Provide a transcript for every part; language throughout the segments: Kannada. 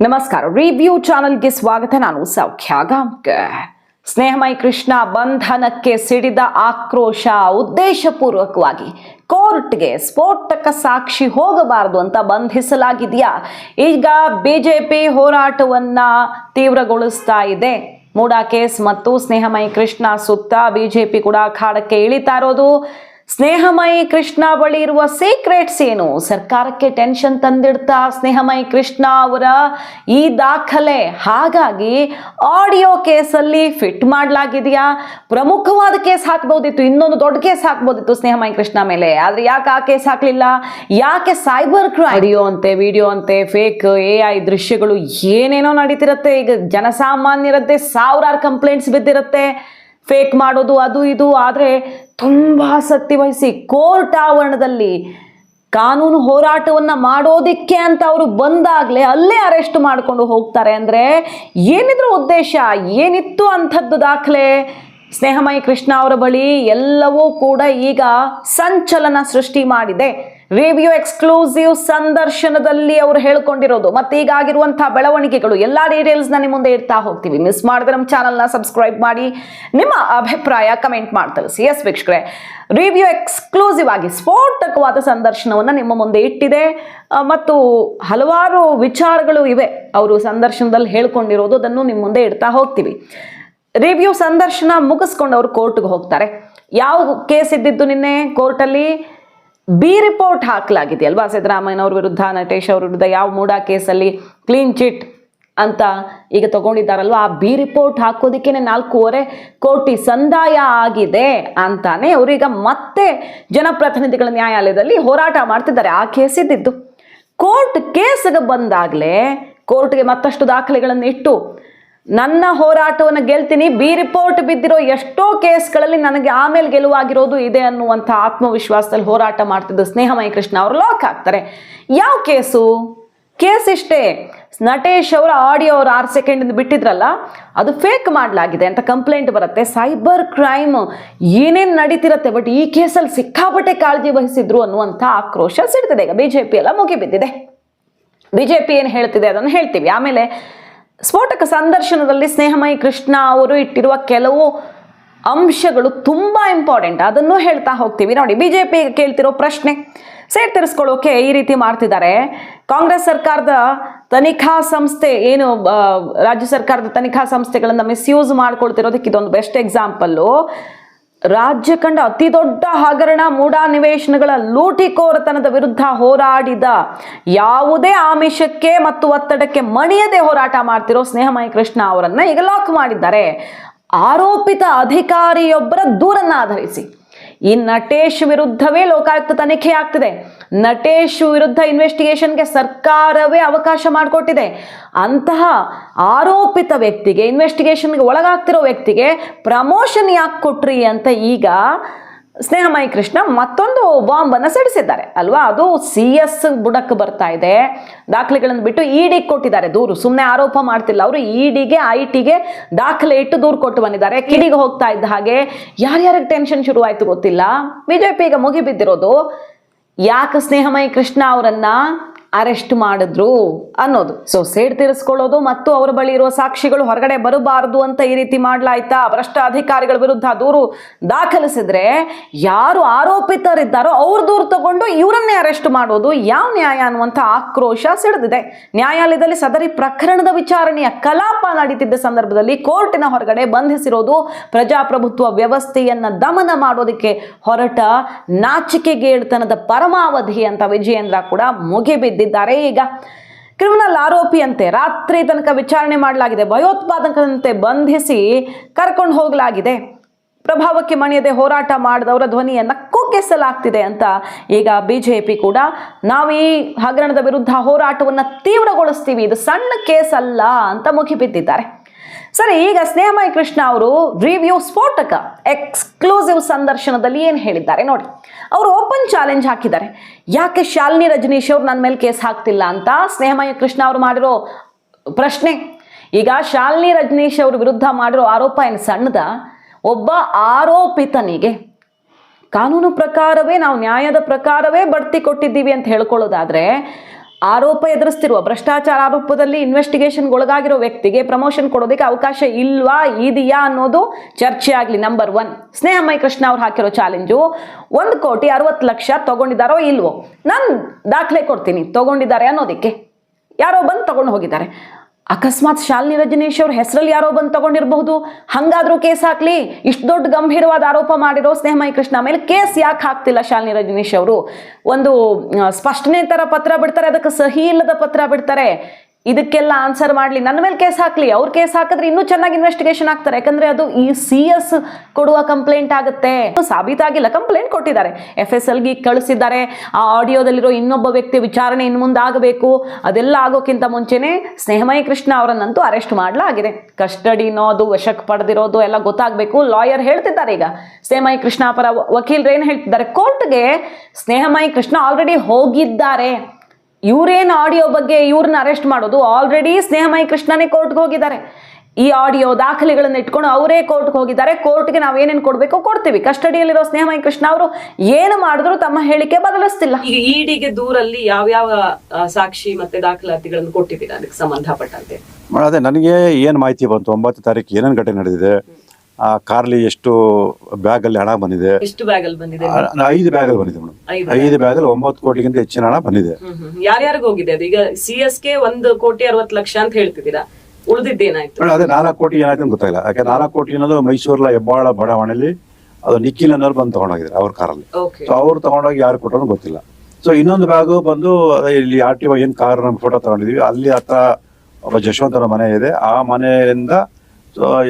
ನಮಸ್ಕಾರ. ರಿವ್ಯೂ ಚಾನೆಲ್ಗೆ ಸ್ವಾಗತ. ನಾನು ಸೌಖ್ಯ ಗಾಂವ್ಕರ್. ಸ್ನೇಹಮಯಿ ಕೃಷ್ಣ ಬಂಧನಕ್ಕೆ ಸಿಡಿದ ಆಕ್ರೋಶ ಉದ್ದೇಶಪೂರ್ವಕವಾಗಿ ಕೋರ್ಟ್ಗೆ ಸ್ಫೋಟಕ ಸಾಕ್ಷಿ ಹೋಗಬಾರದು ಅಂತ ಬಂಧಿಸಲಾಗಿದೆಯಾ? ಈಗ ಬಿಜೆಪಿ ಹೋರಾಟವನ್ನ ತೀವ್ರಗೊಳಿಸ್ತಾ ಇದೆ. ಮೂಡಾ ಕೇಸ್ ಮತ್ತು ಸ್ನೇಹಮಯಿ ಕೃಷ್ಣ ಸುತ್ತ ಬಿಜೆಪಿ ಕೂಡ ಅಖಾಡಕ್ಕೆ ಇಳಿತಾ ಇರೋದು. ಸ್ನೇಹಮಯಿ ಕೃಷ್ಣ ಬಳಿ ಇರುವ ಸೀಕ್ರೆಟ್ಸ್ ಏನು? ಸರ್ಕಾರಕ್ಕೆ ಟೆನ್ಷನ್ ತಂದಿಡ್ತಾ ಸ್ನೇಹಮಯಿ ಕೃಷ್ಣ ಅವರ ಈ ದಾಖಲೆ, ಹಾಗಾಗಿ ಆಡಿಯೋ ಕೇಸಲ್ಲಿ ಫಿಟ್ ಮಾಡಲಾಗಿದೆಯಾ? ಪ್ರಮುಖವಾದ ಕೇಸ್ ಹಾಕ್ಬೋದಿತ್ತು, ಇನ್ನೊಂದು ದೊಡ್ಡ ಕೇಸ್ ಹಾಕ್ಬೋದಿತ್ತು ಸ್ನೇಹಮಯಿ ಕೃಷ್ಣ ಮೇಲೆ. ಆದ್ರೆ ಯಾಕೆ ಆ ಕೇಸ್ ಹಾಕ್ಲಿಲ್ಲ? ಯಾಕೆ ಸೈಬರ್ ಕ್ರೈಮ್, ಆಡಿಯೋ ಅಂತೆ, ವಿಡಿಯೋ ಅಂತೆ, ಫೇಕ್ AI ದೃಶ್ಯಗಳು ಏನೇನೋ ನಡೀತಿರತ್ತೆ. ಈಗ ಜನಸಾಮಾನ್ಯರದ್ದೇ ಸಾವಿರಾರು ಕಂಪ್ಲೇಂಟ್ಸ್ ಬಿದ್ದಿರತ್ತೆ, ಫೇಕ್ ಮಾಡೋದು ಅದು ಇದು. ಆದರೆ ತುಂಬ ಆಸಕ್ತಿ ವಹಿಸಿ ಕೋರ್ಟ್ ಆವರಣದಲ್ಲಿ ಕಾನೂನು ಹೋರಾಟವನ್ನ ಮಾಡೋದಿಕ್ಕೆ ಅಂತ ಅವರು ಬಂದಾಗಲೇ ಅಲ್ಲೇ ಅರೆಸ್ಟ್ ಮಾಡಿಕೊಂಡು ಹೋಗ್ತಾರೆ. ಅಂದರೆ ಏನಿದ್ರು ಉದ್ದೇಶ ಏನಿತ್ತು ಅಂಥದ್ದು ದಾಖಲೆ ಸ್ನೇಹಮಯಿ ಕೃಷ್ಣ ಅವರ ಬಳಿ ಎಲ್ಲವೂ ಕೂಡ ಈಗ ಸಂಚಲನ ಸೃಷ್ಟಿ ಮಾಡಿದೆ. ರಿವ್ಯೂ ಎಕ್ಸ್ಕ್ಲೂಸಿವ್ ಸಂದರ್ಶನದಲ್ಲಿ ಅವರು ಹೇಳ್ಕೊಂಡಿರೋದು ಮತ್ತೆ ಈಗಾಗಿರುವಂತಹ ಬೆಳವಣಿಗೆಗಳು ಎಲ್ಲಾ ಡೀಟೇಲ್ಸ್ ನಿಮ್ಮ ಮುಂದೆ ಇಡ್ತಾ ಹೋಗ್ತೀವಿ. ಮಿಸ್ ಮಾಡಿದ್ರೆ ನಮ್ಮ ಚಾನಲ್ನ ಸಬ್ಸ್ಕ್ರೈಬ್ ಮಾಡಿ, ನಿಮ್ಮ ಅಭಿಪ್ರಾಯ ಕಮೆಂಟ್ ಮಾಡಿ ತಿಳಿಸಿ. ಎಸ್ ವೀಕ್ಷಕರೇ, ರಿವ್ಯೂ ಎಕ್ಸ್ಕ್ಲೂಸಿವ್ ಆಗಿ ಸ್ಫೋಟಕವಾದ ಸಂದರ್ಶನವನ್ನು ನಿಮ್ಮ ಮುಂದೆ ಇಟ್ಟಿದೆ ಮತ್ತು ಹಲವಾರು ವಿಚಾರಗಳು ಇವೆ ಅವರು ಸಂದರ್ಶನದಲ್ಲಿ ಹೇಳ್ಕೊಂಡಿರೋದು. ಅದನ್ನು ನಿಮ್ಮ ಮುಂದೆ ಇಡ್ತಾ ಹೋಗ್ತೀವಿ. ರಿವ್ಯೂ ಸಂದರ್ಶನ ಮುಗಿಸ್ಕೊಂಡು ಅವರು ಕೋರ್ಟ್ಗೆ ಹೋಗ್ತಾರೆ. ಯಾವ ಕೇಸ್ ಇದ್ದಿದ್ದು ನಿನ್ನೆ ಕೋರ್ಟಲ್ಲಿ? ಬಿ ರಿಪೋರ್ಟ್ ಹಾಕಲಾಗಿದೆ ಅಲ್ವಾ? ಸಿದ್ದರಾಮಯ್ಯನವ್ರ ವಿರುದ್ಧ, ನಟೇಶ್ ಅವ್ರ ವಿರುದ್ಧ ಯಾವ ಮೂಡಾ ಕೇಸಲ್ಲಿ ಕ್ಲೀನ್ ಚಿಟ್ ಅಂತ ಈಗ ತಗೊಂಡಿದ್ದಾರಲ್ವ, ಆ ಬಿ ರಿಪೋರ್ಟ್ ಹಾಕೋದಕ್ಕೆ 4.5 ಕೋಟಿ ಸಂದಾಯ ಆಗಿದೆ ಅಂತಾನೆ ಅವರೀಗ ಮತ್ತೆ ಜನಪ್ರತಿನಿಧಿಗಳ ನ್ಯಾಯಾಲಯದಲ್ಲಿ ಹೋರಾಟ ಮಾಡ್ತಿದ್ದಾರೆ. ಆ ಕೇಸ್ ಇದ್ದಿದ್ದು ಕೋರ್ಟ್ ಕೇಸ್ಗೆ ಬಂದಾಗಲೇ ಕೋರ್ಟ್ಗೆ ಮತ್ತಷ್ಟು ದಾಖಲೆಗಳನ್ನು ಇಟ್ಟು ನನ್ನ ಹೋರಾಟವನ್ನು ಗೆಲ್ತೀನಿ, ಬಿ ರಿಪೋರ್ಟ್ ಬಿದ್ದಿರೋ ಎಷ್ಟೋ ಕೇಸ್ಗಳಲ್ಲಿ ನನಗೆ ಆಮೇಲೆ ಗೆಲುವಾಗಿರೋದು ಇದೆ ಅನ್ನುವಂಥ ಆತ್ಮವಿಶ್ವಾಸದಲ್ಲಿ ಹೋರಾಟ ಮಾಡ್ತಿದ್ದ ಸ್ನೇಹಮಯಿ ಕೃಷ್ಣ ಅವರು ಲಾಕ್ ಆಗ್ತಾರೆ. ಯಾವ ಕೇಸು? ಕೇಸ್ ಇಷ್ಟೇ, ನಟೇಶ್ ಅವರ ಆಡಿಯೋ ಅವರು 6 ಸೆಕೆಂಡ್ ಬಿಟ್ಟಿದ್ರಲ್ಲ, ಅದು ಫೇಕ್ ಮಾಡಲಾಗಿದೆ ಅಂತ ಕಂಪ್ಲೇಂಟ್ ಬರುತ್ತೆ. ಸೈಬರ್ ಕ್ರೈಮ್ ಏನೇನು ನಡೀತಿರತ್ತೆ, ಬಟ್ ಈ ಕೇಸಲ್ಲಿ ಸಿಕ್ಕಾಪಟ್ಟೆ ಕಾಳಜಿ ವಹಿಸಿದ್ರು ಅನ್ನುವಂಥ ಆಕ್ರೋಶ ಸಿಡ್ತಿದೆ. ಈಗ ಬಿಜೆಪಿ ಎಲ್ಲ ಮುಗಿಬಿದ್ದಿದೆ. ಬಿಜೆಪಿ ಏನು ಹೇಳ್ತಿದೆ ಅದನ್ನು ಹೇಳ್ತೀವಿ. ಆಮೇಲೆ ಸ್ಫೋಟಕ ಸಂದರ್ಶನದಲ್ಲಿ ಸ್ನೇಹಮಯಿ ಕೃಷ್ಣ ಅವರು ಇಟ್ಟಿರುವ ಕೆಲವು ಅಂಶಗಳು ತುಂಬಾ ಇಂಪಾರ್ಟೆಂಟ್, ಅದನ್ನು ಹೇಳ್ತಾ ಹೋಗ್ತೀವಿ. ನೋಡಿ, ಬಿಜೆಪಿ ಕೇಳ್ತಿರೋ ಪ್ರಶ್ನೆ ಸೇಟ್ ತೀರಿಸ್ಕೊಳ್ಳೋಕೆ ಈ ರೀತಿ ಮಾಡ್ತಿದ್ದಾರೆ. ಕಾಂಗ್ರೆಸ್ ಸರ್ಕಾರದ ತನಿಖಾ ಸಂಸ್ಥೆ ಏನು, ರಾಜ್ಯ ಸರ್ಕಾರದ ತನಿಖಾ ಸಂಸ್ಥೆಗಳನ್ನ ಮಿಸ್ಯೂಸ್ ಮಾಡ್ಕೊಳ್ತಿರೋದಕ್ಕೆ ಇದೊಂದು ಬೆಸ್ಟ್ ಎಕ್ಸಾಂಪಲ್ಲು. ರಾಜ್ಯ ಕಂಡ ಅತಿ ದೊಡ್ಡ ಹಗರಣ ಮೂಡಾ ನಿವೇಶನಗಳ ಲೂಟಿಕೋರತನದ ವಿರುದ್ಧ ಹೋರಾಡಿದ, ಯಾವುದೇ ಆಮಿಷಕ್ಕೆ ಮತ್ತು ಒತ್ತಡಕ್ಕೆ ಮಣಿಯದೆ ಹೋರಾಟ ಮಾಡ್ತಿರೋ ಸ್ನೇಹಮಯಿ ಕೃಷ್ಣ ಅವರನ್ನ ಈಗ ಲಾಕ್ ಮಾಡಿದ್ದಾರೆ. ಆರೋಪಿತ ಅಧಿಕಾರಿಯೊಬ್ಬರ ದೂರನ್ನ ಆಧರಿಸಿ ಈ ನಟೇಶ್ ವಿರುದ್ಧವೇ ಲೋಕಾಯುಕ್ತ ತನಿಖೆ ಆಗ್ತಿದೆ. ನಟೇಶ್ ವಿರುದ್ಧ ಇನ್ವೆಸ್ಟಿಗೇಷನ್ಗೆ ಸರ್ಕಾರವೇ ಅವಕಾಶ ಮಾಡಿಕೊಟ್ಟಿದೆ. ಅಂತಹ ಆರೋಪಿತ ವ್ಯಕ್ತಿಗೆ, ಇನ್ವೆಸ್ಟಿಗೇಷನ್ಗೆ ಒಳಗಾಗ್ತಿರೋ ವ್ಯಕ್ತಿಗೆ ಪ್ರಮೋಷನ್ ಯಾಕೆ ಕೊಟ್ರಿ ಅಂತ ಈಗ ಸ್ನೇಹಮಯಿ ಕೃಷ್ಣ ಮತ್ತೊಂದು ಬಾಂಬನ್ನು ಸಿಡಿಸಿದ್ದಾರೆ ಅಲ್ವಾ? ಅದು CS ಬುಡಕ್ಕೆ ಬರ್ತಾ ಇದೆ. ದಾಖಲೆಗಳನ್ನು ಬಿಟ್ಟು ED ಕೊಟ್ಟಿದ್ದಾರೆ ದೂರು. ಸುಮ್ಮನೆ ಆರೋಪ ಮಾಡ್ತಿಲ್ಲ ಅವರು, EDಗೆ IT ದಾಖಲೆ ಇಟ್ಟು ದೂರು ಕೊಟ್ಟು ಬಂದಿದ್ದಾರೆ. ಕಿಡಿಗೆ ಹೋಗ್ತಾ ಇದ್ದ ಹಾಗೆ ಯಾರ್ಯಾರಿಗೆ ಟೆನ್ಷನ್ ಶುರುವಾಯ್ತು ಗೊತ್ತಿಲ್ಲ. ಬಿಜೆಪಿ ಈಗ ಮುಗಿಬಿದ್ದಿರೋದು ಯಾಕೆ ಸ್ನೇಹಮಯಿ ಕೃಷ್ಣ ಅವರನ್ನ ಅರೆಸ್ಟ್ ಮಾಡಿದ್ರು ಅನ್ನೋದು. ಸೊ ಸೇಡ್ ತೀರಿಸ್ಕೊಳ್ಳೋದು ಮತ್ತು ಅವರ ಬಳಿ ಇರುವ ಸಾಕ್ಷಿಗಳು ಹೊರಗಡೆ ಬರಬಾರದು ಅಂತ ಈ ರೀತಿ ಮಾಡ್ಲಾಯ್ತಾ? ಭ್ರಷ್ಟ ಅಧಿಕಾರಿಗಳ ವಿರುದ್ಧ ದೂರು ದಾಖಲಿಸಿದ್ರೆ ಯಾರು ಆರೋಪಿತರಿದ್ದಾರೋ ಅವ್ರ ದೂರು ತಗೊಂಡು ಇವರನ್ನೇ ಅರೆಸ್ಟ್ ಮಾಡೋದು ಯಾವ ನ್ಯಾಯ ಅನ್ನುವಂಥ ಆಕ್ರೋಶ ಸಿಡಿದಿದೆ. ನ್ಯಾಯಾಲಯದಲ್ಲಿ ಸದರಿ ಪ್ರಕರಣದ ವಿಚಾರಣೆಯ ಕಲಾಪ ನಡೀತಿದ್ದ ಸಂದರ್ಭದಲ್ಲಿ ಕೋರ್ಟಿನ ಹೊರಗಡೆ ಬಂಧಿಸಿರೋದು ಪ್ರಜಾಪ್ರಭುತ್ವ ವ್ಯವಸ್ಥೆಯನ್ನ ದಮನ ಮಾಡೋದಕ್ಕೆ ಹೊರಟ ನಾಚಿಕೆಗೇಡ್ತನದ ಪರಮಾವಧಿ ಅಂತ ವಿಜಯೇಂದ್ರ ಕೂಡ ಮುಗಿಬಿದ್ದ ದ್ದಾರೆ. ಈಗ ಕ್ರಿಮಿನಲ್ ಆರೋಪಿಯಂತೆ ರಾತ್ರಿ ತನಕ ವಿಚಾರಣೆ ಮಾಡಲಾಗಿದೆ. ಭಯೋತ್ಪಾದಕನಂತೆ ಬಂಧಿಸಿ ಕರ್ಕೊಂಡು ಹೋಗಲಾಗಿದೆ. ಪ್ರಭಾವಕ್ಕೆ ಮಣಿಯದೆ ಹೋರಾಟ ಮಾಡಿದವರ ಧ್ವನಿಯನ್ನ ಕುಗ್ಗಿಸಲಾಗ್ತಿದೆ ಅಂತ ಈಗ ಬಿಜೆಪಿ ಕೂಡ ನಾವು ಈ ಹಗರಣದ ವಿರುದ್ಧ ಹೋರಾಟವನ್ನ ತೀವ್ರಗೊಳಿಸ್ತೀವಿ, ಇದು ಸಣ್ಣ ಕೇಸ್ ಅಲ್ಲ ಅಂತ ಮುಗಿಬಿದ್ದಿದ್ದಾರೆ. ಸರಿ, ಈಗ ಸ್ನೇಹಮಯಿ ಕೃಷ್ಣ ಅವರು ರಿವ್ಯೂ ಸ್ಫೋಟಕ ಎಕ್ಸ್ಕ್ಲೂಸಿವ್ ಸಂದರ್ಶನದಲ್ಲಿ ಏನು ಹೇಳಿದ್ದಾರೆ ನೋಡಿ. ಅವರು ಓಪನ್ ಚಾಲೆಂಜ್ ಹಾಕಿದ್ದಾರೆ. ಯಾಕೆ ಶಾಲಿನಿ ರಜನೀಶ್ ಅವರು ನನ್ನ ಮೇಲೆ ಕೇಸ್ ಹಾಕ್ತಿಲ್ಲ ಅಂತ ಸ್ನೇಹಮಯಿ ಕೃಷ್ಣ ಅವರು ಮಾಡಿರೋ ಪ್ರಶ್ನೆ. ಈಗ ಶಾಲಿನಿ ರಜನೀಶ್ ಅವ್ರ ವಿರುದ್ಧ ಮಾಡಿರೋ ಆರೋಪ ಏನು ಸಣ್ಣದ? ಒಬ್ಬ ಆರೋಪಿತನಿಗೆ ಕಾನೂನು ಪ್ರಕಾರವೇ, ನಾವು ನ್ಯಾಯದ ಪ್ರಕಾರವೇ ಬಡ್ತಿ ಕೊಟ್ಟಿದ್ದೀವಿ ಅಂತ ಹೇಳ್ಕೊಳ್ಳೋದಾದ್ರೆ ಆರೋಪ ಎದುರಿಸ್ತಿರುವ ಭ್ರಷ್ಟಾಚಾರ ಆರೋಪದಲ್ಲಿ ಇನ್ವೆಸ್ಟಿಗೇಷನ್ಗೆ ಒಳಗಾಗಿರೋ ವ್ಯಕ್ತಿಗೆ ಪ್ರಮೋಷನ್ ಕೊಡೋದಕ್ಕೆ ಅವಕಾಶ ಇಲ್ವಾ ಇದೆಯಾ ಅನ್ನೋದು ಚರ್ಚೆ ಆಗಲಿ. ನಂಬರ್ 1, ಸ್ನೇಹ ಮೈ ಕೃಷ್ಣ ಅವ್ರು ಹಾಕಿರೋ ಚಾಲೆಂಜು 1,60,00,000 ತಗೊಂಡಿದ್ದಾರೋ ಇಲ್ವೋ, ನಾನು ದಾಖಲೆ ಕೊಡ್ತೀನಿ ತಗೊಂಡಿದ್ದಾರೆ ಅನ್ನೋದಕ್ಕೆ. ಯಾರೋ ಬಂದು ತಗೊಂಡು ಹೋಗಿದ್ದಾರೆ. ಅಕಸ್ಮಾತ್ ಶಾಲಿನಿ ರಜನೀಶ್ ಅವ್ರ ಹೆಸರಲ್ಲಿ ಯಾರೋ ಬಂದು ತಗೊಂಡಿರಬಹುದು, ಹಂಗಾದ್ರೂ ಕೇಸ್ ಹಾಕ್ಲಿ. ಇಷ್ಟು ದೊಡ್ಡ ಗಂಭೀರವಾದ ಆರೋಪ ಮಾಡಿರೋ ಸ್ನೇಹಮಯಿ ಕೃಷ್ಣ ಮೇಲೆ ಕೇಸ್ ಯಾಕೆ ಹಾಕ್ತಿಲ್ಲ ಶಾಲಿನಿ ರಜನೀಶ್ ಅವರು? ಒಂದು ಸ್ಪಷ್ಟನೆ ತರ ಪತ್ರ ಬಿಡ್ತಾರೆ, ಅದಕ್ಕೆ ಸಹಿ ಇಲ್ಲದ ಪತ್ರ ಬಿಡ್ತಾರೆ. ಇದಕ್ಕೆಲ್ಲ ಆನ್ಸರ್ ಮಾಡ್ಲಿ, ನನ್ನ ಮೇಲೆ ಕೇಸ್ ಹಾಕ್ಲಿ. ಅವ್ರು ಕೇಸ್ ಹಾಕಿದ್ರೆ ಇನ್ನೂ ಚೆನ್ನಾಗಿ ಇನ್ವೆಸ್ಟಿಗೇಷನ್ ಆಗ್ತಾರೆ. ಯಾಕಂದ್ರೆ ಅದು ಈ CS ಕೊಡುವ ಕಂಪ್ಲೇಂಟ್ ಆಗುತ್ತೆ. ಸಾಬೀತಾಗಿಲ್ಲ, ಕಂಪ್ಲೇಂಟ್ ಕೊಟ್ಟಿದ್ದಾರೆ, FSLಗೆ ಕಳಿಸಿದ್ದಾರೆ. ಆ ಆಡಿಯೋದಲ್ಲಿರೋ ಇನ್ನೊಬ್ಬ ವ್ಯಕ್ತಿ ವಿಚಾರಣೆ ಇನ್ನು ಮುಂದೆ ಆಗಬೇಕು. ಅದೆಲ್ಲ ಆಗೋಕ್ಕಿಂತ ಮುಂಚೆನೆ ಸ್ನೇಹಮಯಿ ಕೃಷ್ಣ ಅವರನ್ನಂತೂ ಅರೆಸ್ಟ್ ಮಾಡಲಾಗಿದೆ. ಕಸ್ಟಡಿನೋ ಅದು ವಶಕ್ಕೆ ಪಡೆದಿರೋದು ಎಲ್ಲ ಗೊತ್ತಾಗಬೇಕು. ಲಾಯರ್ ಹೇಳ್ತಿದ್ದಾರೆ, ಈಗ ಸ್ನೇಹಮಯಿ ಕೃಷ್ಣ ಪರ ವಕೀಲರು ಏನು ಹೇಳ್ತಿದ್ದಾರೆ, ಕೋರ್ಟ್ಗೆ ಸ್ನೇಹಮಯಿ ಕೃಷ್ಣ ಆಲ್ರೆಡಿ ಹೋಗಿದ್ದಾರೆ. ಇವ್ರೇನು ಆಡಿಯೋ ಬಗ್ಗೆ ಇವ್ರನ್ನ ಅರೆಸ್ಟ್ ಮಾಡೋದು, ಆಲ್ರೆಡಿ ಸ್ನೇಹಮಯಿ ಕೃಷ್ಣನೇ ಕೋರ್ಟ್ಗೆ ಹೋಗಿದ್ದಾರೆ. ಈ ಆಡಿಯೋ ದಾಖಲೆಗಳನ್ನ ಇಟ್ಕೊಂಡು ಅವರೇ ಕೋರ್ಟ್ಗೆ ಹೋಗಿದ್ದಾರೆ. ಕೋರ್ಟ್ಗೆ ನಾವು ಏನೇನು ಕೊಡಬೇಕು ಕೊಡ್ತೀವಿ. ಕಸ್ಟಡಿಯಲ್ಲಿರೋ ಸ್ನೇಹಮಯಿ ಕೃಷ್ಣ ಅವರು ಏನು ಮಾಡಿದ್ರು ತಮ್ಮ ಹೇಳಿಕೆ ಬದಲಿಸ್ತಿಲ್ಲ. ಈಗ ಇಡಿಗೆ ದೂರಲ್ಲಿ ಯಾವ್ಯಾವ ಸಾಕ್ಷಿ ಮತ್ತೆ ದಾಖಲಾತಿಗಳನ್ನು ಕೊಟ್ಟಿದ್ದೀರಾ ಅದಕ್ಕೆ ಸಂಬಂಧಪಟ್ಟಂತೆ? ಅದೇ ನನಗೆ ಏನು ಮಾಹಿತಿ ಬಂತು, 9 ತಾರೀಕು ಏನೇನು ಘಟನೆ ನಡೆದಿದೆ, ಆ ಕಾರ್ಲಿ ಎಷ್ಟು ಬ್ಯಾಗ್ ಅಲ್ಲಿ ಹಣ ಬಂದಿದೆ, ಎಷ್ಟು ಬ್ಯಾಗ್ ಅಲ್ಲಿ ಬಂದಿದೆ? 5 ಬ್ಯಾಗ್ ಅಲ್ಲಿ ಬಂದಿದೆ ಮೇಡಮ್. 5 ಬ್ಯಾಗ್ ಅಲ್ಲಿ 9 ಕೋಟಿಗಿಂತ ಹೆಚ್ಚಿನ ಹಣ ಬಂದಿದೆ. ಯಾರ್ಯಾರಿಗೆ ಹೋಗಿದೆ ಅದು? ಈಗ CS-ಗೆ 1,60,00,000 ಅಂತ ಹೇಳ್ತಿದ್ದೀರಾ, ಉಳಿದಿದ್ದೇನಾಯ್ತು? ಅದೇ 4 ಕೋಟಿ ಏನಾಯ್ತು ಅಂತ ಗೊತ್ತಾಗಿಲ್ಲ. ಯಾಕೆ 4 ಕೋಟಿ ಅನ್ನೋದು ಮೈಸೂರಿನ ಹೆಬ್ಬಾಳ ಬಡಾವಣೆಯಲ್ಲಿ ಅದು ನಿಖಿಲ್ ಅನ್ನೋರು ಬಂದು ತಗೊಂಡೋಗಿದ್ದಾರೆ ಅವ್ರ ಕಾರಲ್ಲಿ. ಸೊ ಅವ್ರು ತಗೊಂಡೋಗಿ ಯಾರು ಕೊಟ್ಟರು ಗೊತ್ತಿಲ್ಲ. ಸೊ ಇನ್ನೊಂದು ಬ್ಯಾಗು ಬಂದು ಇಲ್ಲಿ RTO ಏನ್ ಕಾರ್ ನಮ್ಮ ಫೋಟೋ ತಗೊಂಡಿದೀವಿ ಅಲ್ಲಿ ಹತ್ರ ಒಬ್ಬ ಜಶವಂತರ ಮನೆ ಇದೆ. ಆ ಮನೆಯಿಂದ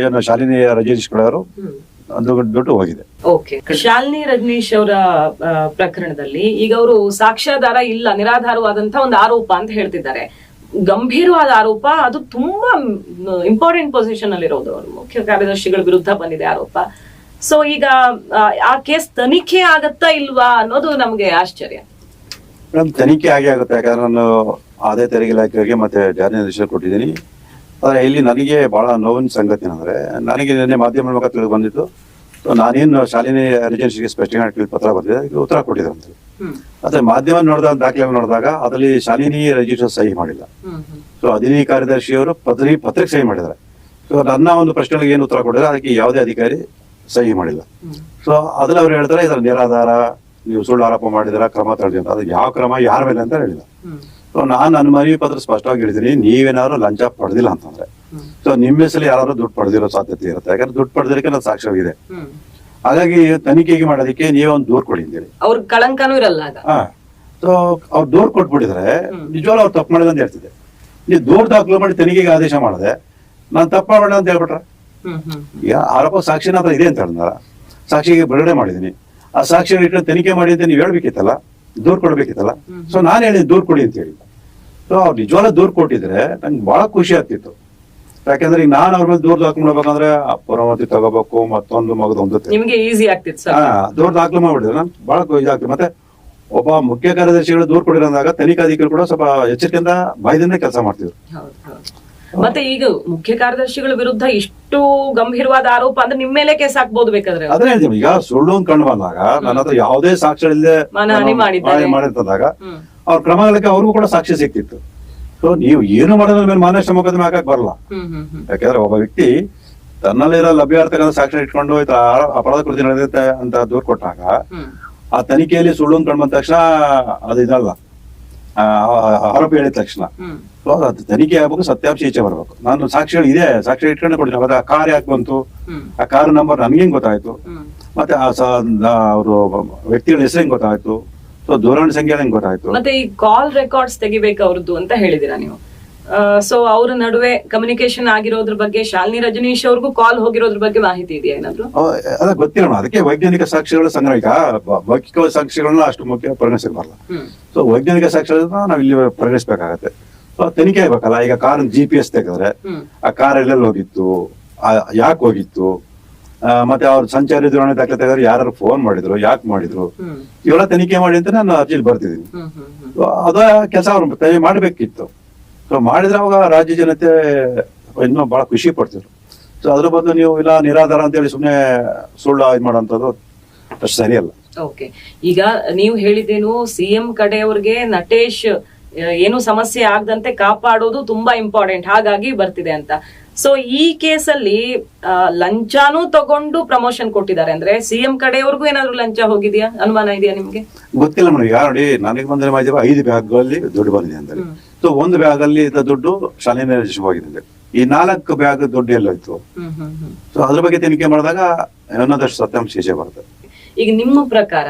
ಏನು ಶಾಲಿನಿ ರಜನೀಶ್ ಅವರು ದುಡ್ಡು ಹೋಗಿದೆ. ಓಕೆ, ಶಾಲಿನಿ ರಜನೀಶ್ ಅವರ ಪ್ರಕರಣದಲ್ಲಿ ಈಗ ಅವರು ಸಾಕ್ಷ್ಯಾಧಾರ ಇಲ್ಲ, ನಿರಾಧಾರವಾದಂತ ಒಂದು ಆರೋಪ ಅಂತ ಹೇಳ್ತಿದ್ದಾರೆ. ಗಂಭೀರವಾದ ಆರೋಪ, ಅದು ತುಂಬಾ ಇಂಪಾರ್ಟೆಂಟ್ ಪೊಸಿಷನ್ ಅಲ್ಲಿ ಇರೋದು. ಅವರು ಮುಖ್ಯ ಕಾರ್ಯದರ್ಶಿಗಳ ವಿರುದ್ಧ ಬಂದಿದೆ ಆರೋಪ. ಸೊ ಈಗ ಆ ಕೇಸ್ ತನಿಖೆ ಆಗತ್ತಾ ಇಲ್ವಾ ಅನ್ನೋದು ನಮ್ಗೆ ಆಶ್ಚರ್ಯ. ತನಿಖೆ ಆಗೇ ಆಗುತ್ತೆ. ಯಾಕಂದ್ರೆ ನಾನು ಆದಾಯ ತೆರಿಗೆ ಇಲಾಖೆಗೆ ಮತ್ತೆ ಜಾರಿ ನಿರ್ದೇಶನ ಕೊಟ್ಟಿದ್ದೀನಿ. ಆದ್ರೆ ಇಲ್ಲಿ ನನಗೆ ಬಹಳ ನೋವಿನ ಸಂಗತಿ ಏನಂದ್ರೆ, ನನಗೆ ನಿನ್ನೆ ಮಾಧ್ಯಮ ಮೂಲಕ ತಿಳಿದು ಬಂದಿತ್ತು, ನಾನೇನು ಶಾಲಿನಿ ರಜನೀಶ್ಗೆ ಸ್ಪಷ್ಟೀಕರಣ ಪತ್ರ ಬಂದಿದೆ, ಉತ್ತರ ಕೊಟ್ಟಿದ್ದಾರೆ ಅಂತ. ಆದ್ರೆ ಮಾಧ್ಯಮ ನೋಡಿದ ದಾಖಲೆ ನೋಡಿದಾಗ ಅದರಲ್ಲಿ ಶಾಲಿನಿ ರಜನೀಶ್ ಸಹಿ ಮಾಡಿಲ್ಲ. ಸೊ ಅಧಿನಿ ಕಾರ್ಯದರ್ಶಿಯವರು ಪತ್ರಿಕೆ ಸಹಿ ಮಾಡಿದ್ದಾರೆ. ಸೊ ನನ್ನ ಒಂದು ಪ್ರಶ್ನೆಗಳಿಗೆ ಏನು ಉತ್ತರ ಕೊಟ್ಟಿದ್ದಾರೆ, ಅದಕ್ಕೆ ಯಾವುದೇ ಅಧಿಕಾರಿ ಸಹಿ ಮಾಡಿಲ್ಲ. ಸೊ ಅದ್ರಲ್ಲಿ ಅವ್ರು ಹೇಳ್ತಾರೆ ಇದ್ರ ನಿರಾಧಾರ, ನೀವು ಸುಳ್ಳು ಆರೋಪ ಮಾಡಿದಾರ, ಕ್ರಮ ತಡೆದಿ ಅಂತ. ಅದು ಯಾವ ಕ್ರಮ ಯಾರ ಮೇಲೆ ಅಂತ ಹೇಳಿಲ್ಲ. ಸೊ ನಾನು ನನ್ನ ಮನವಿ ಪತ್ರ ಸ್ಪಷ್ಟವಾಗಿ ಹೇಳಿದ್ದೀನಿ, ನೀವೇನಾದ್ರು ಲಂಚ ಪಡೆದಿಲ್ಲ ಅಂತಂದ್ರೆ, ಸೊ ನಿಮ್ಮ ಹೆಸರಲ್ಲಿ ಯಾರಾದ್ರೂ ದುಡ್ಡು ಪಡೆದಿರೋ ಸಾಧ್ಯತೆ ಇರುತ್ತೆ. ಯಾಕಂದ್ರೆ ದುಡ್ಡು ಪಡೆದಿರಕ್ಕೆ ನನ್ನ ಸಾಕ್ಷ್ಯವಿದೆ. ಹಾಗಾಗಿ ತನಿಖೆಗೆ ಮಾಡೋದಕ್ಕೆ ನೀವೇ ಒಂದು ದೂರು ಕೊಡಿ ಅಂತೇಳಿ. ಅವ್ರ ಕಳಂಕನೂ ಇರಲ್ಲ. ಸೊ ಅವ್ರು ದೂರು ಕೊಟ್ಬಿಟ್ಟಿದ್ರೆ ನಿಜವಾಗ್ಲೂ ಅವ್ರು ತಪ್ಪು ಮಾಡಿಲ್ಲ ಅಂತ ಹೇಳ್ತಿದ್ದೆ. ನೀವು ದೂರು ದಾಖಲು ಮಾಡಿ ತನಿಖೆಗೆ ಆದೇಶ ಮಾಡದೆ ನಾನು ತಪ್ಪು ಮಾಡಿಲ್ಲ ಅಂತ ಹೇಳ್ಬಿಟ್ರೆ, ಈಗ ಆರೋಪ ಸಾಕ್ಷಿನ ಹತ್ರ ಇದೆ ಅಂತ ಹೇಳಿದಾರ, ಸಾಕ್ಷಿಗೆ ಬಿಡುಗಡೆ ಮಾಡಿದೀನಿ, ಆ ಸಾಕ್ಷಿ ಇಟ್ಟು ತನಿಖೆ ಮಾಡಿ ಅಂತ ನೀವು ಹೇಳ್ಬೇಕಿತ್ತಲ್ಲ, ದೂರು ಕೊಡ್ಬೇಕಿತ್ತಲ್ಲ. ಸೊ ನಾನು ಹೇಳಿದ್ದೀನಿ ದೂರು ಕೊಡಿ ಅಂತ ಹೇಳಿ. ಸೊ ಅವ್ರು ನಿಜವಾಗ್ಲೂ ದೂರು ಕೊಟ್ಟಿದ್ರೆ ನಂಗೆ ಬಹಳ ಖುಷಿ ಆಗ್ತಿತ್ತು. ಯಾಕಂದ್ರೆ ಈಗ ನಾನು ಅವ್ರ ಮೇಲೆ ದೂರ ದಾಖಲು ಮಾಡ್ಬೇಕಂದ್ರೆ ಪರಮತಿ ತಗೋಬೇಕು, ಮತ್ತೊಂದು ಮಗದೊಂದು ನಿಮ್ಗೆ ಈಸಿ ಆಗ್ತಿತ್ತು. ದೂರ ದಾಖಲು ಮಾಡ್ಬಿಟ್ಟಿದ್ರೆ ನನ್ಗೆ ಬಹಳ ಇದಾಗ್ತದೆ. ಮತ್ತೆ ಒಬ್ಬ ಮುಖ್ಯ ಕಾರ್ಯದರ್ಶಿಗಳು ದೂರ ಕೊಡಿರೋದಾಗ ತನಿಖಾಧಿಕಾರಿ ಕೂಡ ಸ್ವಲ್ಪ ಎಚ್ಚರಿಕೆಯಿಂದ ಭಯದಿಂದ ಕೆಲಸ ಮಾಡ್ತಿದ್ರು. ಮತ್ತೆ ಈಗ ಮುಖ್ಯ ಕಾರ್ಯದರ್ಶಿಗಳ ವಿರುದ್ಧ ಇಷ್ಟು ಗಂಭೀರವಾದ ಆರೋಪ ಅಂದ್ರೆ ನಿಮ್ಮ ಮೇಲೆ ಕೇಸ್ ಹಾಕ್ಬೋದು ಬೇಕಾದ್ರೆ. ಅದೇ ಹೇಳ್ತೀವಿ, ಈಗ ಸುಳ್ಳು ಅಂತ ಕಂಡು ಬಂದಾಗ ನನ್ನ ಹತ್ರ ಯಾವುದೇ ಸಾಕ್ಷ್ಯ ಇಲ್ಲದೆ ಮಾಡಿರ್ತದಾಗ ಅವ್ರ ಕ್ರಮಗಳಿಗೆ ಅವ್ರಿಗೂ ಕೂಡ ಸಾಕ್ಷ್ಯ ಸಿಕ್ತಿತ್ತು. ಸೊ ನೀವು ಏನು ಮಾಡೋದ್ರ ಮೇಲೆ ಮಾನಷ್ಟ ಮೊಕದ್ದಮೆ ಹಾಕಕ್ ಬರಲ್ಲ. ಯಾಕಂದ್ರೆ ಒಬ್ಬ ವ್ಯಕ್ತಿ ತನ್ನಲ್ಲಿರೋ ಲಭ್ಯ ಇರ್ತಕ್ಕಂಥ ಸಾಕ್ಷ್ಯ ಇಟ್ಕೊಂಡು ಅಪರಾಧ ಕೃತಿ ನಡೆಯುತ್ತೆ ಅಂತ ದೂರು ಕೊಟ್ಟಾಗ ಆ ತನಿಖೆಯಲ್ಲಿ ಸುಳ್ಳು ಅಂತ ಕಂಡು ಬಂದ ತಕ್ಷಣ ಅದು ಇದಲ್ಲ, ಆರೋಪಿ ಹೇಳಿದ ತಕ್ಷಣ ಅದು ತನಿಖೆ ಆಗ್ಬೇಕು, ಸತ್ಯಾಂಶ ಈಚೆ ಬರ್ಬೇಕು. ನಾನು ಸಾಕ್ಷಿಗಳು ಇದೆ, ಸಾಕ್ಷಿ ಇಟ್ಕೊಂಡೆ ಕೊಡ್ತೀನಿ. ಮತ್ತೆ ಆ ಕಾರ್ ಯಾಕೆ ಬಂತು, ಆ ಕಾರ್ ನಂಬರ್ ನನ್ಗೇನ್ ಗೊತ್ತಾಯ್ತು, ಮತ್ತೆ ಅವರು ವ್ಯಕ್ತಿಗಳ ಹೆಸರು ಹೆಂಗ್ ಗೊತ್ತಾಯ್ತು, ಸೊ ದೂರವಾಣಿ ಸಂಖ್ಯೆ ಹೆಂಗ್ ಗೊತ್ತಾಯ್ತು. ಮತ್ತೆ ಈ ಕಾಲ್ ರೆಕಾರ್ಡ್ಸ್ ತೆಗಿಬೇಕು ಅವ್ರದ್ದು ಅಂತ ಹೇಳಿದಿರಾ ನೀವು. ಸೊ ಅವ್ರ ನಡುವೆ ಕಮ್ಯುನಿಕೇಶನ್ ಆಗಿರೋದ್ರ ಬಗ್ಗೆ, ಶಾಲಿನಿ ರಜನೀಶ್ ಅವ್ರಿಗೂ ಕಾಲ್ ಹೋಗಿರೋದ್ರ ಬಗ್ಗೆ ಮಾಹಿತಿ ಇದೆಯಾ ಏನಾದ್ರು? ಅದ ಗೊತ್ತಿರೋಣ. ಅದಕ್ಕೆ ವೈಜ್ಞಾನಿಕ ಸಾಕ್ಷಿಗಳ ಸಂಗ್ರಹ. ಈಗ ಮೌಖಿಕ ಸಾಕ್ಷಿಗಳನ್ನ ಅಷ್ಟು ಮುಖ್ಯ ಪರಿಗಣಿಸಕ್ ಬರಲ್ಲ. ಸೊ ವೈಜ್ಞಾನಿಕ ಸಾಕ್ಷಿಗಳನ್ನ ನಾವ್ ಇಲ್ಲಿ ಪರಿಗಣಿಸ್ಬೇಕಾಗತ್ತೆ. ಸೊ ತನಿಖೆ ಆಗ್ಬೇಕಲ್ಲ. ಈಗ ಕಾರ್ GPS ತೆಗೆದ್ರೆ ಆ ಕಾರ್ ಎಲ್ಲೆಲ್ಲಿ ಹೋಗಿತ್ತು, ಯಾಕೆ ಹೋಗಿತ್ತು, ಮತ್ತೆ ಅವ್ರ ಸಂಚಾರಿ ದೂರವಾಣಿ ದಾಖಲೆ ತೆಗೆದ್ರೆ ಯಾರು ಫೋನ್ ಮಾಡಿದ್ರು, ಯಾಕೆ ಮಾಡಿದ್ರು, ಇವೆಲ್ಲ ತನಿಖೆ ಮಾಡಿ ಅಂತ ನಾನು ಅರ್ಜಿಲಿ ಬರ್ತಿದ್ದೀನಿ. ಅದ ಕೆಲಸ ಅವ್ರು ಮಾಡ್ಬೇಕಿತ್ತು. ಸೊ ಮಾಡಿದ್ರೆ ಅವಾಗ ರಾಜ್ಯ ಜನತೆ ಇನ್ನೂ ಬಹಳ ಖುಷಿ ಪಡ್ತಿದ್ರು. ಸೊ ಅದ್ರ ಬದಲು ನೀವು ಇಲ್ಲ ನಿರಾಧಾರ ಅಂತ ಹೇಳಿ ಸುಮ್ಮನೆ ಸುಳ್ಳು ಇದು ಮಾಡೋಂಥದ್ದು ಅಷ್ಟು ಸರಿಯಲ್ಲ. ಓಕೆ, ಈಗ ನೀವು ಹೇಳಿದ್ದೇನು CM ಕಡೆಯವ್ರಿಗೆ ನಟೇಶ್ ಏನು ಸಮಸ್ಯೆ ಆಗದಂತೆ ಕಾಪಾಡೋದು ತುಂಬಾ ಇಂಪಾರ್ಟೆಂಟ್, ಹಾಗಾಗಿ ಬರ್ತಿದೆ ಅಂತ. ಸೊ ಈ ಕೇಸಲ್ಲಿ ಲಂಚಾನೂ ತಗೊಂಡು ಪ್ರಮೋಷನ್ ಕೊಟ್ಟಿದ್ದಾರೆ ಅಂದ್ರೆ ಸಿಎಂ ಕಡೆಯವ್ರಿಗೂ ಏನಾದ್ರು ಲಂಚ ಹೋಗಿದ್ಯಾ, ಅನುಮಾನ ಇದೆಯಾ ನಿಮ್ಗೆ? ಗೊತ್ತಿಲ್ಲ ಮೇಡಮ್. ಯಾರು ನೋಡಿ, ನನಗೆ ಬಂದ್ರೆ ಮಾಹಿತಿ 5 ಬ್ಯಾಗ್ಗಳಲ್ಲಿ ದುಡ್ಡು ಬಂದಿದೆ ಅಂತ. ಸೊ 1 ಬ್ಯಾಗ್ ಅಲ್ಲಿ ಇದ್ದ ದುಡ್ಡು ಶಾಲೆಯ ಹೋಗಿದೆ. ಈ 4 ಬ್ಯಾಗ್ ದುಡ್ಡು ಎಲ್ಲೋಯ್ತು? ಸೊ ಅದ್ರ ಬಗ್ಗೆ ತನಿಖೆ ಮಾಡಿದಾಗ ಅನ್ನೋದಷ್ಟು ಸತ್ಯಾಂಶ ಈಚೆ ಬರ್ತದೆ. ಈಗ ನಿಮ್ಮ ಪ್ರಕಾರ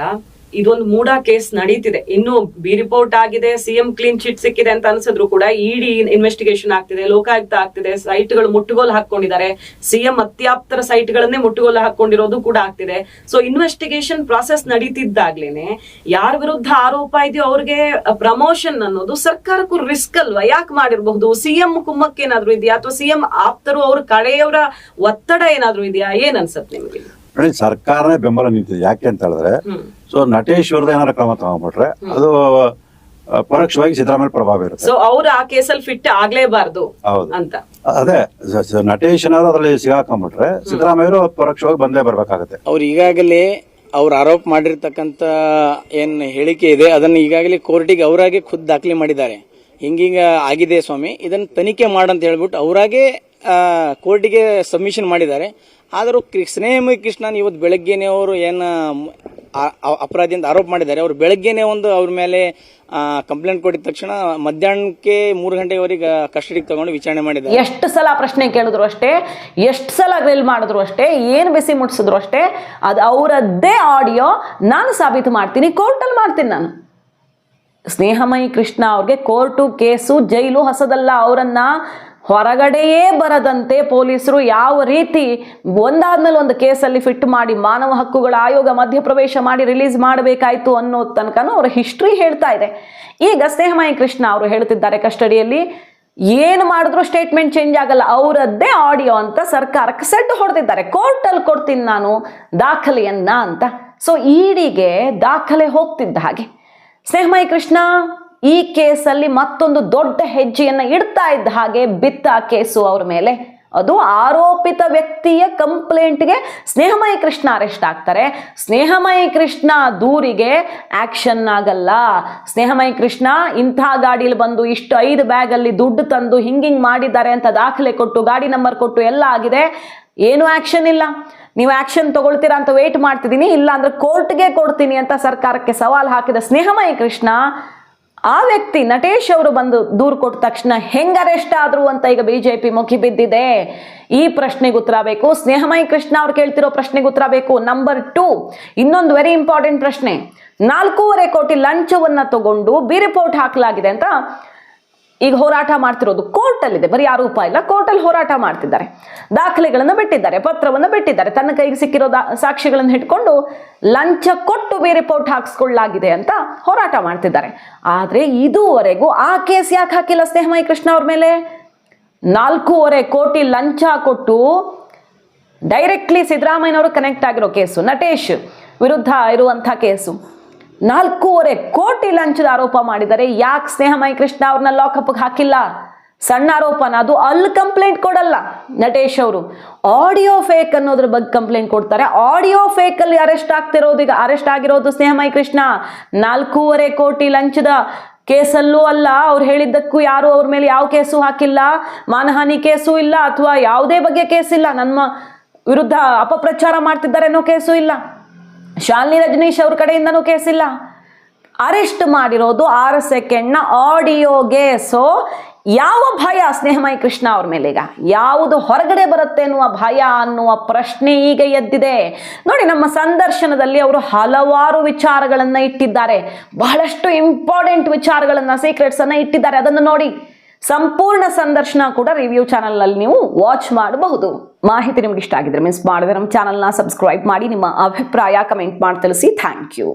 ಇದೊಂದು ಮೂಡ ಕೇಸ್ ನಡೀತಿದೆ, ಇನ್ನು ಬಿ ರಿಪೋರ್ಟ್ ಆಗಿದೆ, ಸಿಎಂ ಕ್ಲೀನ್ ಚಿಟ್ ಸಿಕ್ಕಿದೆ ಅಂತ ಅನ್ಸಿದ್ರು ಕೂಡ ಇಡಿ ಇನ್ವೆಸ್ಟಿಗೇಷನ್ ಆಗ್ತಿದೆ, ಲೋಕಾಯುಕ್ತ ಆಗ್ತಿದೆ, ಸೈಟ್ಗಳು ಮುಟ್ಟುಗೋಲು ಹಾಕೊಂಡಿದ್ದಾರೆ, ಸಿಎಂ ಅತ್ಯಾಪ್ತರ ಸೈಟ್ಗಳನ್ನೇ ಮುಟ್ಟುಗೋಲು ಹಾಕೊಂಡಿರೋದು ಕೂಡ ಆಗ್ತಿದೆ. ಸೊ ಇನ್ವೆಸ್ಟಿಗೇಷನ್ ಪ್ರಾಸೆಸ್ ನಡೀತಿದ್ದಾಗ್ಲೇನೆ ಯಾರ ವಿರುದ್ಧ ಆರೋಪ ಇದೆಯೋ ಅವ್ರಿಗೆ ಪ್ರಮೋಷನ್ ಅನ್ನೋದು ಸರ್ಕಾರಕ್ಕೂ ರಿಸ್ಕ್ ಅಲ್ವಾ? ಯಾಕೆ ಮಾಡಿರಬಹುದು? ಸಿಎಂ ಕುಮ್ಮಕ್ಕೇನಾದ್ರೂ ಇದೆಯಾ, ಅಥವಾ ಸಿಎಂ ಆಪ್ತರು ಅವ್ರ ಕಡೆಯವರ ಒತ್ತಡ ಏನಾದ್ರೂ ಇದೆಯಾ? ಏನ್ ಅನ್ಸತ್ ನಿಮ್ಗೆ? ಸರ್ಕಾರನೇ ಬೆಂಬಲ ನಿಂತಿದೆ. ಯಾಕೆ ಅಂತ ಹೇಳಿದ್ರೆ, ಸೊ ನಟೇಶ್ ಅವ್ರದ ಏನಾರ ಕ್ರಮ ತಗೊಂಡ್ಬಿಟ್ರೆ ಅದು ಪರೋಕ್ಷವಾಗಿ ಸಿದ್ದರಾಮಯ್ಯ ಪ್ರಭಾವ ಇರುತ್ತೆ. ಸೊ ಅವ್ರು ಆ ಕೇಸಲ್ಲಿ ಫಿಟ್ ಆಗ್ಲೇಬಾರ್ದು ಅಂತ. ಅದೇ ನಟೇಶ್ ಏನಾದ್ರು ಅದ್ರಲ್ಲಿ ಸಿಗಾಕೊಂಡ್ಬಿಟ್ರೆ ಸಿದ್ದರಾಮಯ್ಯರು ಪರೋಕ್ಷವಾಗಿ ಬಂದೇ ಬರ್ಬೇಕಾಗತ್ತೆ. ಅವ್ರು ಈಗಾಗಲೇ ಅವ್ರು ಆರೋಪ ಮಾಡಿರ್ತಕ್ಕಂಥ ಏನ್ ಹೇಳಿಕೆ ಇದೆ ಅದನ್ನ ಈಗಾಗಲೇ ಕೋರ್ಟಿಗೆ ಅವರಾಗೆ ಖುದ್ದು ದಾಖಲೆ ಮಾಡಿದ್ದಾರೆ. ಹಿಂಗೀಗ ಆಗಿದೆ ಸ್ವಾಮಿ, ಇದನ್ನ ತನಿಖೆ ಮಾಡಂತ ಹೇಳ್ಬಿಟ್ಟು ಅವರಾಗೆ ಕೋರ್ಟಿಗೆ ಸಬ್ಮಿಷನ್ ಮಾಡಿದ್ದಾರೆ. ಆದರೂ ಸ್ನೇಹಮಯಿ ಕೃಷ್ಣನ್ ಇವತ್ತು ಬೆಳಗ್ಗೆನೆ ಅವರು ಏನು ಅಪರಾಧಿ ಅಂತ ಆರೋಪ ಮಾಡಿದ್ದಾರೆ, ಅವ್ರು ಬೆಳಗ್ಗೆನೆ ಒಂದು ಅವ್ರ ಮೇಲೆ ಕಂಪ್ಲೇಂಟ್ ಕೊಟ್ಟಿದ ತಕ್ಷಣ ಮಧ್ಯಾಹ್ನಕ್ಕೆ 3 ಗಂಟೆವರೆಗೆ ಕಸ್ಟಡಿಗೆ ತಗೊಂಡು ವಿಚಾರಣೆ ಮಾಡಿದ್ದಾರೆ. ಎಷ್ಟು ಸಲ ಪ್ರಶ್ನೆ ಕೇಳಿದ್ರು ಅಷ್ಟೇ, ಎಷ್ಟು ಸಲ ಗ್ರಿಲ್ ಮಾಡಿದ್ರು ಅಷ್ಟೇ, ಏನು ಬಿಸಿ ಮುಟ್ಟಿಸಿದ್ರು ಅಷ್ಟೇ, ಅದು ಅವರದ್ದೇ ಆಡಿಯೋ ನಾನು ಸಾಬೀತು ಮಾಡ್ತೀನಿ, ಕೋರ್ಟಲ್ಲಿ ಮಾಡ್ತೀನಿ ನಾನು. ಸ್ನೇಹಮಯಿ ಕೃಷ್ಣ ಅವ್ರಿಗೆ ಕೋರ್ಟು ಕೇಸು ಜೈಲು ಹೊಸದಲ್ಲ. ಅವರನ್ನ ಹೊರಗಡೆಯೇ ಬರದಂತೆ ಪೊಲೀಸರು ಯಾವ ರೀತಿ ಒಂದಾದ್ಮೇಲೆ ಒಂದು ಕೇಸಲ್ಲಿ ಫಿಟ್ ಮಾಡಿ ಮಾನವ ಹಕ್ಕುಗಳ ಆಯೋಗ ಮಧ್ಯಪ್ರವೇಶ ಮಾಡಿ ರಿಲೀಸ್ ಮಾಡಬೇಕಾಯ್ತು ಅನ್ನೋ ತನಕನೂ ಅವರ ಹಿಸ್ಟ್ರಿ ಹೇಳ್ತಾ ಇದೆ. ಈಗ ಸ್ನೇಹಮಯಿ ಕೃಷ್ಣ ಅವರು ಹೇಳ್ತಿದ್ದಾರೆ ಕಸ್ಟಡಿಯಲ್ಲಿ ಏನು ಮಾಡಿದ್ರು ಸ್ಟೇಟ್ಮೆಂಟ್ ಚೇಂಜ್ ಆಗಲ್ಲ, ಅವರದ್ದೇ ಆಡಿಯೋ ಅಂತ ಸರ್ಕಾರಕ್ಕೆ ಸೆಟ್ ಹೊಡೆದಿದ್ದಾರೆ. ಕೋರ್ಟಲ್ಲಿ ಕೊಡ್ತೀನಿ ನಾನು ದಾಖಲೆಯನ್ನ ಅಂತ. ಸೊ ಇಡಿಗೆ ದಾಖಲೆ ಹೋಗ್ತಿದ್ದ ಹಾಗೆ ಸ್ನೇಹಮಯಿ ಕೃಷ್ಣ ಈ ಕೇಸಲ್ಲಿ ಮತ್ತೊಂದು ದೊಡ್ಡ ಹೆಜ್ಜೆಯನ್ನ ಇಡ್ತಾ ಇದ್ದ ಹಾಗೆ ಬಿತ್ತ ಕೇಸು ಅವ್ರ ಮೇಲೆ. ಅದು ಆರೋಪಿತ ವ್ಯಕ್ತಿಯ ಕಂಪ್ಲೇಂಟ್ಗೆ ಸ್ನೇಹಮಯಿ ಕೃಷ್ಣ ಅರೆಸ್ಟ್ ಆಗ್ತಾರೆ. ಸ್ನೇಹಮಯಿ ಕೃಷ್ಣ ದೂರಿಗೆ ಆಕ್ಷನ್ ಆಗಲ್ಲ. ಸ್ನೇಹಮಯಿ ಕೃಷ್ಣ ಇಂಥ ಗಾಡಿಯಲ್ಲಿ ಬಂದು ಇಷ್ಟು 5 ಬ್ಯಾಗಲ್ಲಿ ದುಡ್ಡು ತಂದು ಹಿಂಗಿಂಗ್ ಮಾಡಿದ್ದಾರೆ ಅಂತ ದಾಖಲೆ ಕೊಟ್ಟು ಗಾಡಿ ನಂಬರ್ ಕೊಟ್ಟು ಎಲ್ಲ ಆಗಿದೆ, ಏನು ಆಕ್ಷನ್ ಇಲ್ಲ. ನೀವು ಆಕ್ಷನ್ ತಗೊಳ್ತೀರಾ ಅಂತ ವೇಟ್ ಮಾಡ್ತಿದ್ದೀನಿ, ಇಲ್ಲ ಅಂದ್ರೆ ಕೋರ್ಟ್ಗೆ ಕೊಡ್ತೀನಿ ಅಂತ ಸರ್ಕಾರಕ್ಕೆ ಸವಾಲ್ ಹಾಕಿದ ಸ್ನೇಹಮಯಿ ಕೃಷ್ಣ ಆ ವ್ಯಕ್ತಿ ನಟೇಶ್ ಅವರು ಬಂದು ದೂರು ಕೊಟ್ಟ ತಕ್ಷಣ ಹೆಂಗ್ ಅರೆಸ್ಟ್ ಆದ್ರು ಅಂತ ಈಗ ಬಿಜೆಪಿ ಮುಖಿ ಬಿದ್ದಿದೆ. ಈ ಪ್ರಶ್ನೆಗೆ ಉತ್ತರ ಬೇಕು. ಸ್ನೇಹಮಯಿ ಕೃಷ್ಣ ಅವ್ರು ಕೇಳ್ತಿರೋ ಪ್ರಶ್ನೆಗೆ ಉತ್ತರ ಬೇಕು. ನಂಬರ್ 2, ಇನ್ನೊಂದು ವೆರಿ ಇಂಪಾರ್ಟೆಂಟ್ ಪ್ರಶ್ನೆ. 4.5 ಕೋಟಿ ಲಂಚವನ್ನ ತಗೊಂಡು ಬಿ ರಿಪೋರ್ಟ್ ಹಾಕಲಾಗಿದೆ ಅಂತ ಈಗ ಹೋರಾಟ ಮಾಡ್ತಿರೋದು ಕೋರ್ಟಲ್ಲಿದೆ. ಬರೀ ಆರೋಪ ಇಲ್ಲ, ಕೋರ್ಟಲ್ಲಿ ಹೋರಾಟ ಮಾಡ್ತಿದ್ದಾರೆ. ದಾಖಲೆಗಳನ್ನು ಬಿಟ್ಟಿದ್ದಾರೆ, ಪತ್ರವನ್ನು ಬಿಟ್ಟಿದ್ದಾರೆ. ತನ್ನ ಕೈಗೆ ಸಿಕ್ಕಿರೋ ಸಾಕ್ಷಿಗಳನ್ನು ಇಟ್ಕೊಂಡು ಲಂಚ ಕೊಟ್ಟು ಬಿ ರಿಪೋರ್ಟ್ ಹಾಕಿಸ್ಕೊಳ್ಳಲಾಗಿದೆ ಅಂತ ಹೋರಾಟ ಮಾಡ್ತಿದ್ದಾರೆ. ಆದರೆ ಇದುವರೆಗೂ ಆ ಕೇಸ್ ಯಾಕೆ ಹಾಕಿಲ್ಲ ಸ್ನೇಹಮಯಿ ಕೃಷ್ಣ ಅವ್ರ ಮೇಲೆ? 4.5 ಕೋಟಿ ಲಂಚ ಕೊಟ್ಟು ಡೈರೆಕ್ಟ್ಲಿ ಸಿದ್ದರಾಮಯ್ಯನವರು ಕನೆಕ್ಟ್ ಆಗಿರೋ ಕೇಸು, ನಟೇಶ್ ವಿರುದ್ಧ ಇರುವಂಥ ಕೇಸು. 4.5 ಕೋಟಿ ಲಂಚದ ಆರೋಪ ಮಾಡಿದ್ದಾರೆ. ಯಾಕೆ ಸ್ನೇಹಮಯಿ ಕೃಷ್ಣ ಅವ್ರನ್ನ ಲಾಕಪ್ಗೆ ಹಾಕಿಲ್ಲ? ಸಣ್ಣ ಆರೋಪನ, ಅದು ಅಲ್ಲಿ ಕಂಪ್ಲೇಂಟ್ ಕೊಡಲ್ಲ ನಟೇಶ್ ಅವರು, ಆಡಿಯೋ ಫೇಕ್ ಅನ್ನೋದ್ರ ಬಗ್ಗೆ ಕಂಪ್ಲೇಂಟ್ ಕೊಡ್ತಾರೆ. ಆಡಿಯೋ ಫೇಕ್ ಅಲ್ಲಿ ಅರೆಸ್ಟ್ ಆಗ್ತಿರೋದು, ಈಗ ಅರೆಸ್ಟ್ ಆಗಿರೋದು ಸ್ನೇಹಮಯಿ ಕೃಷ್ಣ 4.5 ಕೋಟಿ ಲಂಚದ ಕೇಸಲ್ಲೂ ಅಲ್ಲ. ಅವ್ರು ಹೇಳಿದ್ದಕ್ಕೂ ಯಾರು ಅವ್ರ ಮೇಲೆ ಯಾವ ಕೇಸು ಹಾಕಿಲ್ಲ, ಮಾನಹಾನಿ ಕೇಸು ಇಲ್ಲ, ಅಥವಾ ಯಾವುದೇ ಬಗ್ಗೆ ಕೇಸ್ ಇಲ್ಲ, ನಮ್ಮ ವಿರುದ್ಧ ಅಪಪ್ರಚಾರ ಮಾಡ್ತಿದ್ದಾರೆ ಅನ್ನೋ ಕೇಸು ಇಲ್ಲ, ಶಾಲಿನಿ ರಜನೀಶ್ ಅವ್ರ ಕಡೆಯಿಂದನೂ ಕೇಸಿಲ್ಲ. ಅರೆಸ್ಟ್ ಮಾಡಿರೋದು 6 ಸೆಕೆಂಡ್ನ ಆಡಿಯೋಗೆ. ಸೊ ಯಾವ ಭಯ ಸ್ನೇಹಮಯಿ ಕೃಷ್ಣ ಅವ್ರ ಮೇಲೆ? ಈಗ ಯಾವುದು ಹೊರಗಡೆ ಬರುತ್ತೆ ಅನ್ನುವ ಭಯ ಅನ್ನುವ ಪ್ರಶ್ನೆ ಈಗ ಎದ್ದಿದೆ. ನೋಡಿ, ನಮ್ಮ ಸಂದರ್ಶನದಲ್ಲಿ ಅವರು ಹಲವಾರು ವಿಚಾರಗಳನ್ನ ಇಟ್ಟಿದ್ದಾರೆ, ಬಹಳಷ್ಟು ಇಂಪಾರ್ಟೆಂಟ್ ವಿಚಾರಗಳನ್ನ, ಸೀಕ್ರೆಟ್ಸ್ ಅನ್ನ ಇಟ್ಟಿದ್ದಾರೆ. ಅದನ್ನು ನೋಡಿ. ಸಂಪೂರ್ಣ ಸಂದರ್ಶನ ಕೂಡ ರಿವ್ಯೂ ಚಾನಲ್ ಅಲ್ಲಿ ನೀವು ವಾಚ್ ಮಾಡಬಹುದು. ಮಾಹಿತಿ ನಿಮ್ಗೆ ಇಷ್ಟ ಆಗಿದ್ರೆ ಮಿಸ್ ಮಾಡಿದ್ರೆ ನಮ್ಮ ಚಾನಲ್ನ ಸಬ್ಸ್ಕ್ರೈಬ್ ಮಾಡಿ, ನಿಮ್ಮ ಅಭಿಪ್ರಾಯ ಕಮೆಂಟ್ ಮಾಡಿ ತಿಳಿಸಿ. Thank you.